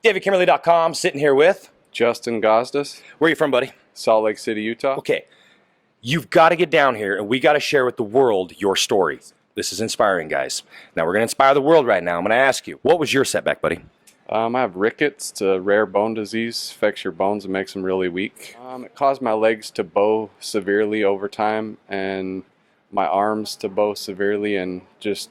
DavidKimberly.com, sitting here with Justin Gosdas. Where are you from, buddy? Salt Lake City, Utah. Okay, you've got to get down here, and we got to share with the world your story. This is inspiring, guys. Now, we're going to inspire the world right now. I'm going to ask you, what was your setback, buddy? I have rickets. It's a rare bone disease. Affects your bones and makes them really weak. It caused my legs to bow severely over time, and my arms to bow severely, and just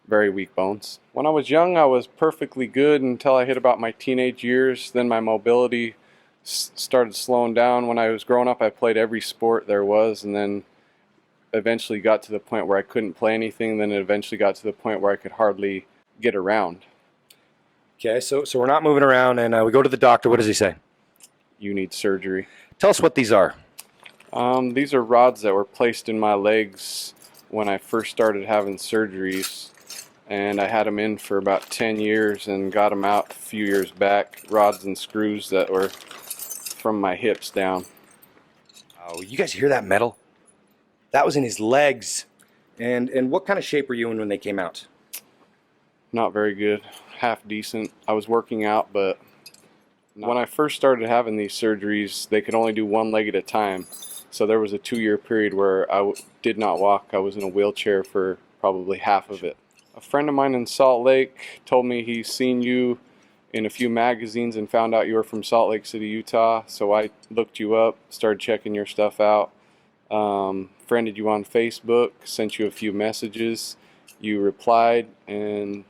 very weak bones. When I was young, I was perfectly good until I hit about my teenage years. Then my mobility started slowing down. When I was growing up, I played every sport there was, and then eventually got to the point where I couldn't play anything. Then it eventually got to the point where I could hardly get around. Okay, so we're not moving around, and we go to the doctor. What does he say? You need surgery. Tell us what these are. These are rods that were placed in my legs when I first started having surgeries, and I had them in for about 10 years and got them out a few years back. Rods and screws that were from my hips down. Oh, you guys hear that metal? That was in his legs. And what kind of shape were you in when they came out? Not very good. Half decent. I was working out, but when I first started having these surgeries, they could only do one leg at a time. So there was a 2-year period where I did not walk. I was in a wheelchair for probably half of it. A friend of mine in Salt Lake told me he's seen you in a few magazines and found out you were from Salt Lake City, Utah. So I looked you up, started checking your stuff out, friended you on Facebook, sent you a few messages. You replied, and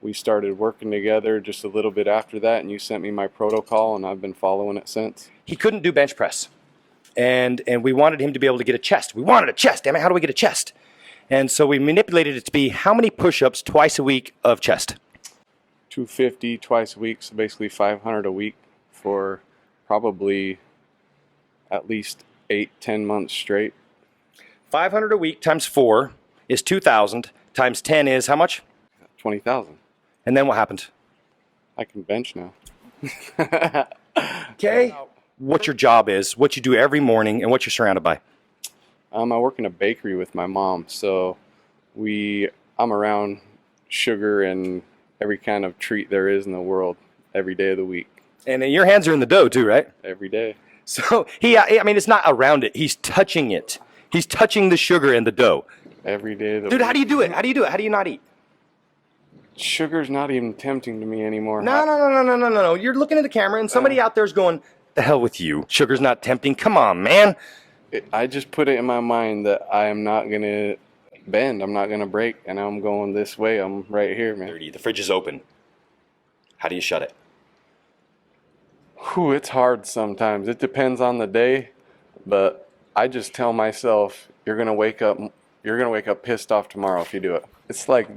we started working together just a little bit after that, and you sent me my protocol, and I've been following it since. He couldn't do bench press, and we wanted him to be able to get a chest. We wanted a chest. Damn it, how do we get a chest? And so we manipulated it to be how many push-ups twice a week of chest? 250 twice a week, so basically 500 a week for probably at least 8-10 months straight. 500 a week times 4 is 2,000, times 10 is how much? 20,000. And then what happened? I can bench now. Okay. What your job is, what you do every morning, and what you're surrounded by. I work in a bakery with my mom, so I'm around sugar and every kind of treat there is in the world every day of the week. And your hands are in the dough too, right? Every day. So it's not around it. He's touching it. He's touching the sugar in the dough. Every day of the week. Dude, how do you do it? How do you not eat? Sugar's not even tempting to me anymore. No. You're looking at the camera and somebody out there's going, the hell with you. Sugar's not tempting. Come on, man. I just put it in my mind that I am not going to bend. I'm not going to break, and I'm going this way. I'm right here, man. The fridge is open. How do you shut it? Whew, it's hard sometimes. It depends on the day, but I just tell myself, you're going to wake up pissed off tomorrow if you do it. It's like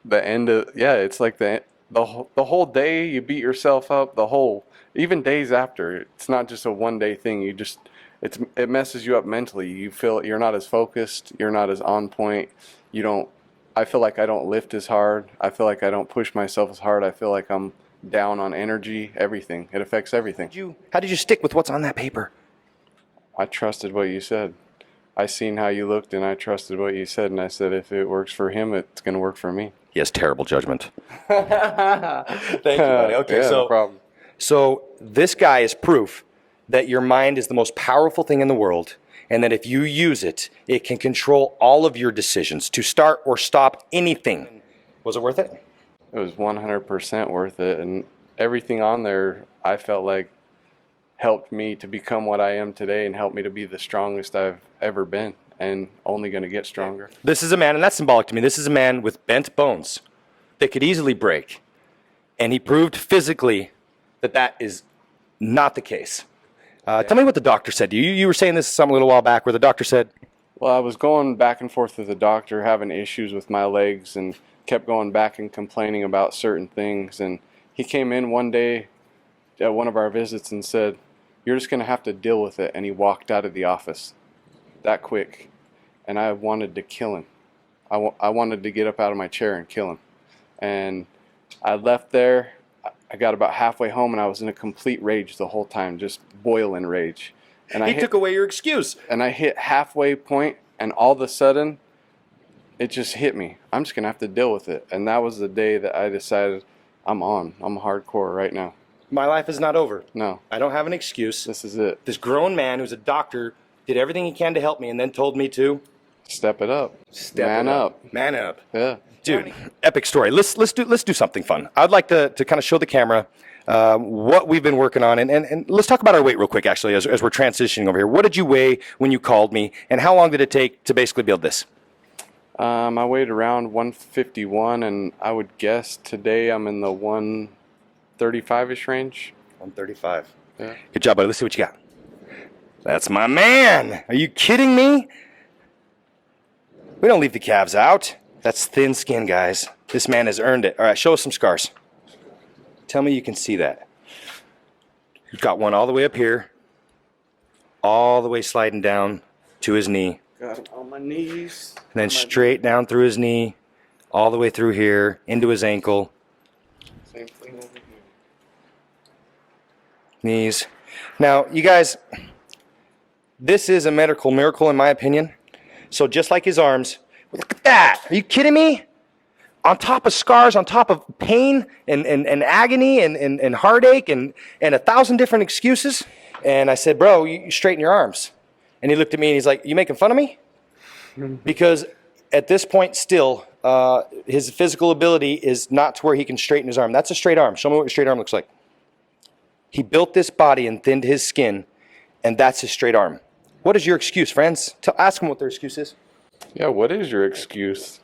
the end of, it's like the whole day you beat yourself up, even days after. It's not just a one-day thing. It messes you up mentally. You feel you're not as focused, you're not as on point. I feel like I don't lift as hard. I feel like I don't push myself as hard. I feel like I'm down on energy, everything. It affects everything. How did you stick with what's on that paper? I trusted what you said. I seen how you looked, and I trusted what you said, and I said, if it works for him, it's going to work for me. He has terrible judgment. Thank you, buddy. Okay, no problem. So this guy is proof that your mind is the most powerful thing in the world, and that if you use it, it can control all of your decisions to start or stop anything. Was it worth it? It was 100% worth it, and everything on there I felt like helped me to become what I am today and helped me to be the strongest I've ever been, and only going to get stronger. This is a man, and that's symbolic to me, this is a man with bent bones that could easily break, and he proved physically that that is not the case. Tell me what the doctor said to you. You were saying this a little while back where the doctor said... Well, I was going back and forth with the doctor, having issues with my legs, and kept going back and complaining about certain things. And he came in one day at one of our visits and said, you're just going to have to deal with it. And he walked out of the office that quick. And I wanted to kill him. I wanted to get up out of my chair and kill him. And I left there. I got about halfway home, and I was in a complete rage the whole time, just boiling rage. And he took away your excuse. And I hit halfway point, and all of a sudden, it just hit me. I'm just going to have to deal with it. And that was the day that I decided I'm hardcore right now. My life is not over. No. I don't have an excuse. This is it. This grown man who's a doctor did everything he can to help me and then told me to Step it up. step it up. Man up. Yeah. Dude, epic story. Let's do something fun. I'd like to kind of show the camera what we've been working on, and let's talk about our weight real quick. Actually, as we're transitioning over here, what did you weigh when you called me, and how long did it take to basically build this? I weighed around 151, and I would guess today I'm in the 135-ish range. 135. Yeah. Good job, buddy. Let's see what you got. That's my man. Are you kidding me? We don't leave the calves out. That's thin skin, guys. This man has earned it. All right, show us some scars. Tell me you can see that. He's got one all the way up here, all the way sliding down to his knee. Got him on my knees. And then straight down through his knee, all the way through here, into his ankle. Same thing over here. Knees. Now, you guys, this is a medical miracle in my opinion. So just like his arms, look at that. Are you kidding me? On top of scars, on top of pain and agony and heartache and 1,000 different excuses. And I said, bro, you straighten your arms. And he looked at me and he's like, you making fun of me? Because at this point still, his physical ability is not to where he can straighten his arm. That's a straight arm. Show me what your straight arm looks like. He built this body and thinned his skin, and that's his straight arm. What is your excuse, friends? Ask him what their excuse is. Yeah, what is your excuse?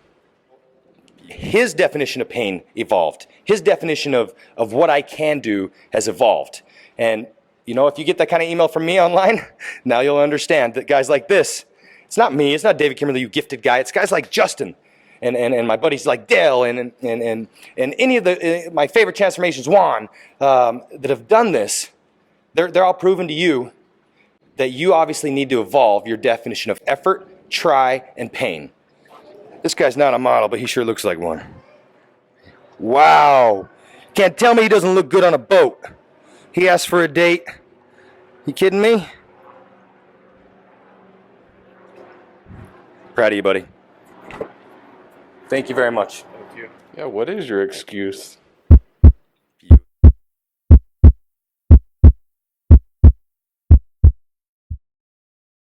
His definition of pain evolved. His definition of what I can do has evolved. And, you know, if you get that kind of email from me online, now you'll understand that guys like this, it's not me, it's not David Kimberly, you gifted guy, it's guys like Justin and my buddies like Dale and any of my favorite transformations, Juan, that have done this. They're all proven to you that you obviously need to evolve your definition of effort, try, and pain. This guy's not a model, but he sure looks like one. Wow. Can't tell me he doesn't look good on a boat. He asked for a date. You kidding me? Proud of you, buddy. Thank you very much. Thank you. Yeah, what is your excuse?